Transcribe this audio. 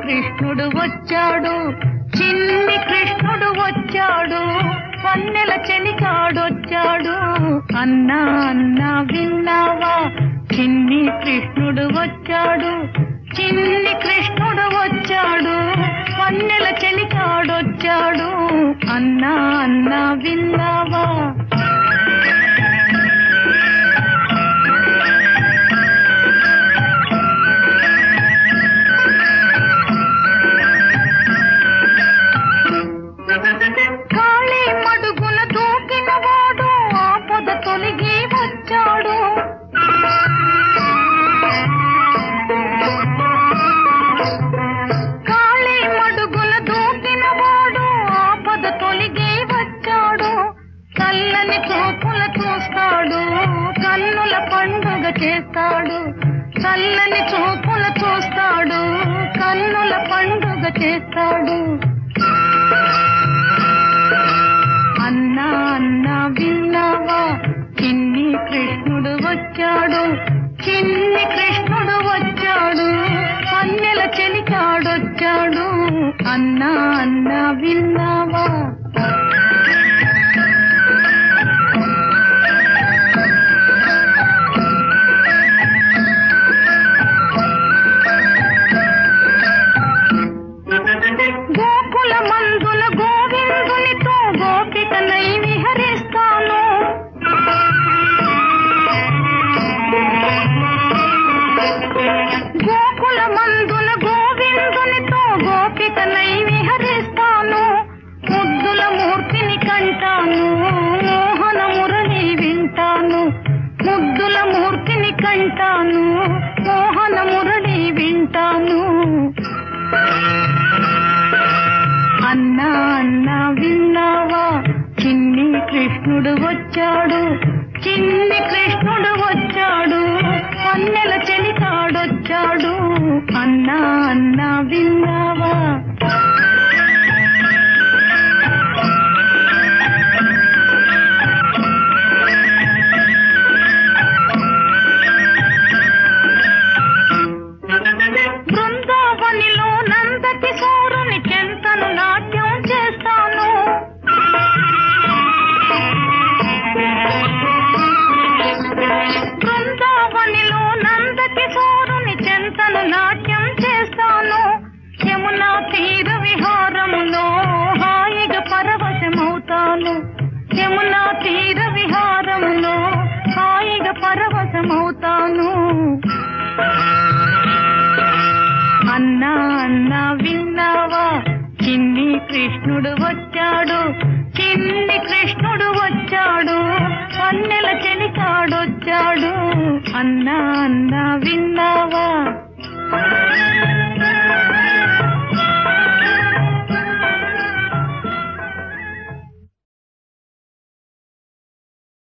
కృష్ణుడు వచ్చాడు, చిన్ని కృష్ణుడు వచ్చాడు, వన్నెల చెలికాడొచ్చాడు. అన్నా అన్నా విన్నావా, చిన్ని కృష్ణుడు వచ్చాడు, చిన్ని కృష్ణుడు వచ్చాడు, వన్నెల చెలికాడొచ్చాడు. అన్నా అన్నా విన్నావా. కాళీ మడుగున దూకిన వాడు ఆపద తొలగి వచ్చాడు. కాళీ మడుగున దూకిన వాడు ఆపద తొలగి వచ్చాడు. చల్లని చూపుల చూస్తాడు, కన్నుల పండుగ చేస్తాడు. చల్లని చూపుల చూస్తాడు, కన్నుల పండుగ చేస్తాడు. అన్నా అన్నా విన్నావా, చిన్ని కృష్ణుడు వచ్చాడు, చిన్ని కృష్ణుడు వచ్చాడు, వన్నెల చెలికాడొచ్చాడు. అన్నా అన్నా విన్నావా. గోకుల మందుల గోవిందునితో గోపికనై విహరిస్తాను. గోకుల మందుల గోవిందునితో గోపికనై విహరిస్తాను. ముద్దుల మూర్తిని కంటాను, మోహన మురళి వింటాను. ముద్దుల మూర్తిని కంటాను, మోహన మురళి వింటాను. అన్నా అన్నా విన్నావా, చిన్ని కృష్ణుడు వచ్చాడు, చిన్ని కృష్ణుడు వచ్చాడు, వన్నెల చెలికాడొచ్చాడు. అన్నా అన్నా విన్నావా. బృందావనిలో నందకిశోరుని చెంతను నాట్యం చేస్తాను. బృందావనిలో నందకిశోరుని చెంతను నాట్యం చేస్తాను. యమునా తీర విహారములో హాయిగా పరవశమవుతాను. యమునా తీర విహారములో హాయిగా పరవశమవుతాను. అన్నా అన్నా విన్నావా, చిన్ని కృష్ణుడు వచ్చాడు, చిన్ని కృష్ణుడు వచ్చాడు, వన్నెల చెలికాడొచ్చాడు. అన్నా